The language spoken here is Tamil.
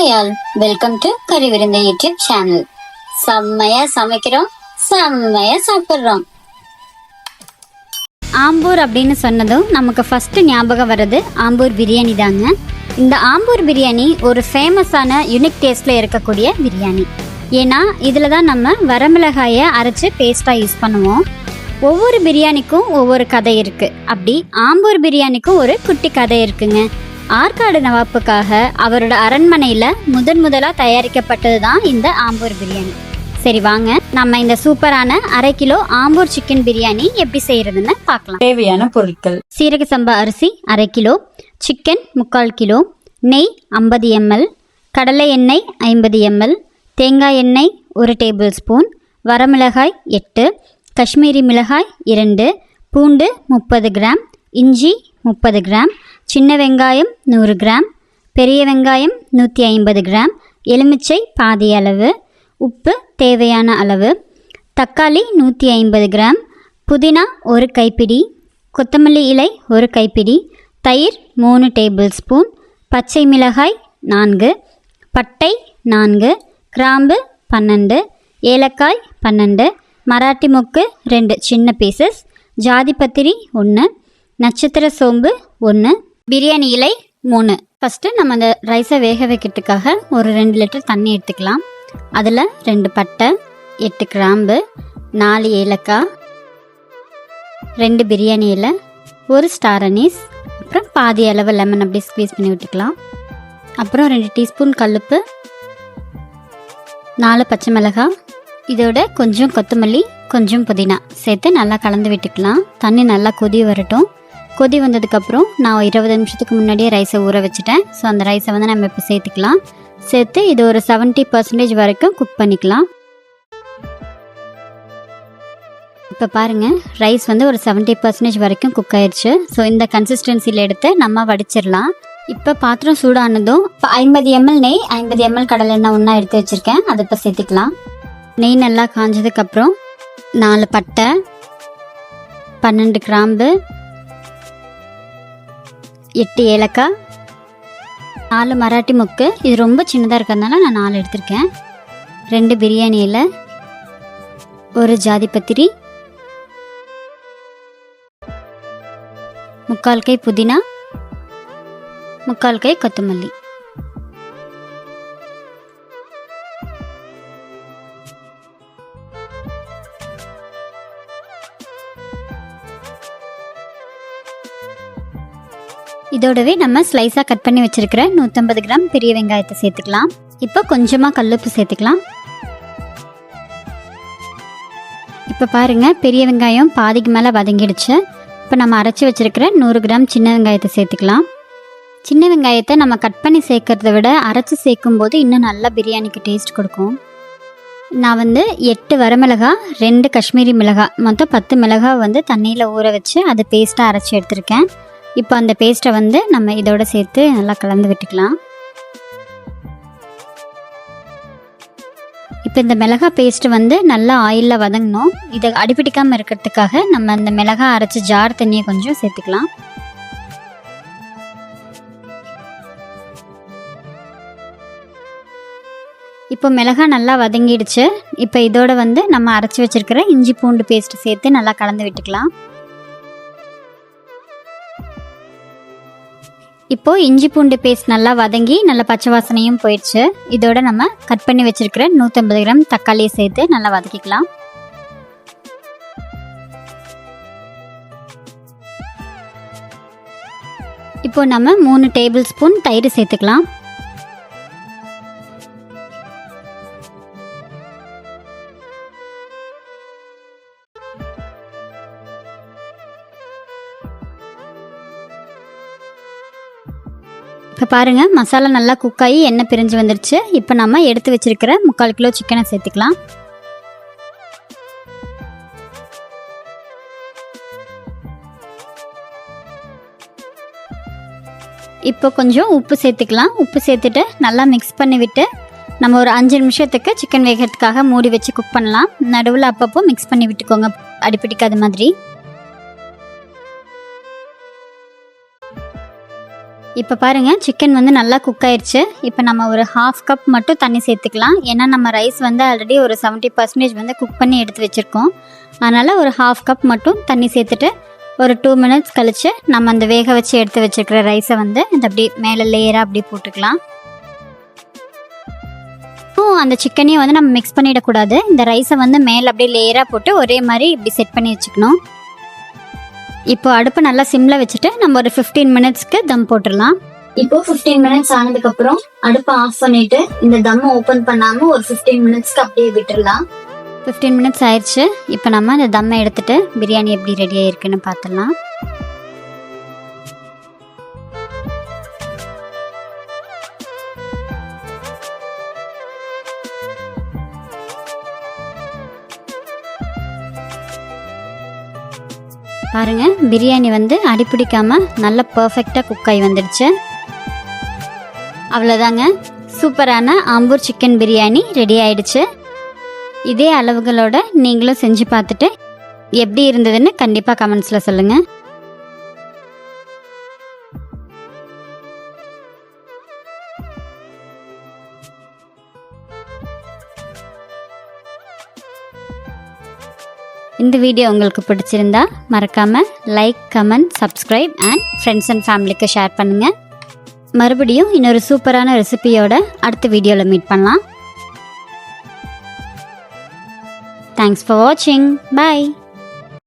ஹாய் ஆல், வெல்கம் டு கறி விருந்து யூடியூப் சேனல். செம்மையா சமைக்கிறோம், செம்மையா சாப்பிடுறோம். ஆம்பூர் அப்படின்னு சொன்னதும் நமக்கு ஃபர்ஸ்ட் ஞாபகம் வர்றது ஆம்பூர் பிரியாணி தாங்க. இந்த ஆம்பூர் பிரியாணி ஒரு ஃபேமஸான யூனிக் டேஸ்ட்ல இருக்கக்கூடிய பிரியாணி. ஏன்னா இதில் தான் நம்ம வரமிளகாயை அரைச்சி பேஸ்ட்டாக யூஸ் பண்ணுவோம். ஒவ்வொரு பிரியாணிக்கும் ஒவ்வொரு கதை இருக்குது. அப்படி ஆம்பூர் பிரியாணிக்கும் ஒரு குட்டி கதை இருக்குங்க. ஆற்காடு நவாப்புக்காக அவரோட அரண்மனையில் முதலாக தயாரிக்கப்பட்டது தான் இந்த ஆம்பூர் பிரியாணி. சரி வாங்க, நம்ம இந்த சூப்பரான 1/2 கிலோ ஆம்பூர் சிக்கன் பிரியாணி எப்படி செய்யறதுன்னு பார்க்கலாம். தேவையான பொருட்கள்: சீரக சம்பா அரிசி 1/2 கிலோ, சிக்கன் 3/4 கிலோ, நெய் 50 ml, கடலை எண்ணெய் 50 ml, தேங்காய் எண்ணெய் 1 டேபிள் ஸ்பூன், வரமிளகாய் 8, காஷ்மீரி மிளகாய் 2, பூண்டு 30 கிராம், இஞ்சி 30 கிராம், சின்ன வெங்காயம் 100 கிராம், பெரிய வெங்காயம் 150 கிராம், எலுமிச்சை பாதி அளவு, உப்பு தேவையான அளவு, தக்காளி 150 கிராம், புதினா 1 கைப்பிடி, கொத்தமல்லி இலை 1 கைப்பிடி, தயிர் 3 டேபிள் ஸ்பூன், பச்சை மிளகாய் 4, பட்டை 4, கிராம்பு 12, ஏலக்காய் 12, மராட்டி மொக்கு 2 சின்ன பீசஸ், ஜாதிபத்திரி 1, நட்சத்திர சோம்பு 1, பிரியாணி இலை 3. ஃபஸ்ட்டு நம்ம அந்த ரைஸை வேக வைக்கிறதுக்காக ஒரு 2 லிட்டர் தண்ணி எடுத்துக்கலாம். அதில் 2 பட்டை, 8 கிராம்பு, 4 ஏலக்காய், 2 பிரியாணி இலை, 1 ஸ்டார் அனீஸ், அப்புறம் பாதி அளவு லெமன் அப்படி ஸ்க்வீஸ் பண்ணி விட்டுக்கலாம். அப்புறம் 2 டீஸ்பூன் கல்லுப்பு, 4 பச்சை மிளகாய், இதோட கொஞ்சம் கொத்தமல்லி, கொஞ்சம் புதினா சேர்த்து நல்லா கலந்து விட்டுக்கலாம். தண்ணி நல்லா கொதி வரட்டும். கொதி வந்ததுக்கப்புறம் நான் 20 நிமிஷத்துக்கு முன்னாடியே ரைஸை ஊற வச்சுட்டேன். ஸோ அந்த ரைஸை வந்து நம்ம இப்போ சேர்த்துக்கலாம். சேர்த்து இது ஒரு 70% வரைக்கும் குக் பண்ணிக்கலாம். இப்போ பாருங்கள், ரைஸ் வந்து ஒரு 70% வரைக்கும் குக் ஆயிடுச்சு. ஸோ இந்த கன்சிஸ்டன்சியில் எடுத்து நம்ம வடிச்சிடலாம். இப்போ பாத்திரம் சூடானதும் 50 ml நெய், 50 ml கடலை எண்ணெய் ஒன்றா எடுத்து வச்சுருக்கேன். அதை இப்போ சேர்த்துக்கலாம். நெய் நல்லா காஞ்சதுக்கப்புறம் 4 பட்டை, 12 கிராம்பு, 8 ஏலக்காய், 4 மராட்டி மொக்கு, இது ரொம்ப சின்னதாக இருக்கிறதுனால நான் 4 எடுத்திருக்கேன், 2 பிரியாணி இலை, 1 ஜாதிபத்திரி, 3/4 கை புதினா, 3/4 கை கொத்தமல்லி. இதோடவே நம்ம ஸ்லைஸாக கட் பண்ணி வச்சுருக்கிற 150 கிராம் பெரிய வெங்காயத்தை சேர்த்துக்கலாம். இப்போ கொஞ்சமாக கல்லுப்பு சேர்த்துக்கலாம். இப்போ பாருங்கள், பெரிய வெங்காயம் பாதிக்கு மேலே வதங்கிடுச்சு. இப்போ நம்ம அரைச்சி வச்சுருக்கிற 100 கிராம் சின்ன வெங்காயத்தை சேர்த்துக்கலாம். சின்ன வெங்காயத்தை நம்ம கட் பண்ணி சேர்க்கறத விட அரைச்சி சேர்க்கும்போது இன்னும் நல்லா பிரியாணிக்கு டேஸ்ட் கொடுக்கும். நான் வந்து 8 வரமிளகாய், 2 காஷ்மீரி மிளகாய், மொத்தம் 10 மிளகாய் வந்து தண்ணியில் ஊற வச்சு அதை பேஸ்ட்டாக அரைச்சி எடுத்திருக்கேன். இப்போ அந்த பேஸ்ட்டை வந்து நம்ம இதோட சேர்த்து நல்லா கலந்து விட்டுக்கலாம். இப்போ இந்த மிளகாய் பேஸ்ட்டு வந்து நல்லா ஆயிலில் வதங்கணும். இதை அடிப்பிடிக்காமல் இருக்கிறதுக்காக நம்ம அந்த மிளகாய் அரைச்சி ஜார் தண்ணியை கொஞ்சம் சேர்த்துக்கலாம். இப்போ மிளகாய் நல்லா வதங்கிடுச்சு. இப்போ இதோட வந்து நம்ம அரைச்சி வச்சுருக்கிற இஞ்சி பூண்டு பேஸ்ட்டு சேர்த்து நல்லா கலந்து விட்டுக்கலாம். இப்போது இஞ்சி பூண்டு பேஸ்ட் நல்லா வதங்கி நல்லா பச்சை வாசனையும் போயிடுச்சு. இதோட நம்ம கட் பண்ணி வச்சுருக்கிற 150 கிராம் தக்காளியை சேர்த்து நல்லா வதக்கிக்கலாம். இப்போ நம்ம 3 டேபிள் ஸ்பூன் தயிர் சேர்த்துக்கலாம். இப்போ பாருங்கள், மசாலா நல்லா குக்காகி எண்ணெய் பிரிஞ்சு வந்துடுச்சு. இப்போ நம்ம எடுத்து வச்சுருக்கிற 3/4 கிலோ சிக்கனை சேர்த்துக்கலாம். இப்போ கொஞ்சம் உப்பு சேர்த்துக்கலாம். உப்பு சேர்த்துட்டு நல்லா மிக்ஸ் பண்ணி விட்டு நம்ம ஒரு 5 நிமிஷத்துக்கு சிக்கன் வேகிறதுக்காக மூடி வச்சு குக் பண்ணலாம். நடுவில் அப்பப்போ மிக்ஸ் பண்ணி விட்டுக்கோங்க, அடிப்பிடிக்காத மாதிரி. இப்போ பாருங்கள் சிக்கன் வந்து நல்லா குக் ஆயிடுச்சு. இப்போ நம்ம ஒரு 1/2 கப் மட்டும் தண்ணி சேர்த்துக்கலாம். ஏன்னா நம்ம ரைஸ் வந்து ஆல்ரெடி ஒரு 70% வந்து குக் பண்ணி எடுத்து வச்சுருக்கோம். அதனால் ஒரு 1/2 கப் மட்டும் தண்ணி சேர்த்துட்டு ஒரு 2 மினிட்ஸ் கழித்து நம்ம அந்த வேக வச்சு எடுத்து வச்சுருக்கிற ரைஸை வந்து இந்த அப்படியே மேலே லேயராக அப்படியே போட்டுக்கலாம். அந்த சிக்கனையும் வந்து நம்ம மிக்ஸ் பண்ணிடக்கூடாது. இந்த ரைஸை வந்து மேலே அப்படியே லேயராக போட்டு ஒரே மாதிரி இப்படி செட் பண்ணி வச்சுக்கணும். இப்போ அடுப்பை நல்லா சிம்மில் வச்சுட்டு நம்ம ஒரு 15 மினிட்ஸ்க்கு தம் போட்டுடலாம். இப்போ 15 மினிட்ஸ் ஆனதுக்கப்புறம் அடுப்பை ஆஃப் பண்ணிவிட்டு இந்த தம்மை ஓப்பன் பண்ணாமல் ஒரு 15 மினிட்ஸ்க்கு அப்படியே விட்டுடலாம். 15 மினிட்ஸ் ஆயிடுச்சு. இப்போ நம்ம இந்த தம்மை எடுத்துகிட்டு பிரியாணி எப்படி ரெடி ஆகிருக்குன்னு பார்த்துடலாம். பாருங்கள் பிரியாணி வந்து அடிப்பிடிக்காமல் நல்லா பர்ஃபெக்டாக குக் ஆகி வந்துடுச்சு. அவ்வளோதாங்க, சூப்பரான ஆம்பூர் சிக்கன் பிரியாணி ரெடி ஆயிடுச்சு. இதே அளவுகளோட நீங்களும் செஞ்சு பார்த்துட்டு எப்படி இருந்ததுன்னு கண்டிப்பாக கமெண்ட்ஸில் சொல்லுங்கள். இந்த வீடியோ உங்களுக்கு பிடிச்சிருந்தா மறக்காமல் like, comment, subscribe and friends and ஃபேமிலிக்கு ஷேர் பண்ணுங்கள். மறுபடியும் இன்னொரு சூப்பரான ரெசிபியோட அடுத்த வீடியோவில் மீட் பண்ணலாம். தேங்க்ஸ் ஃபார் வாட்சிங். பாய்.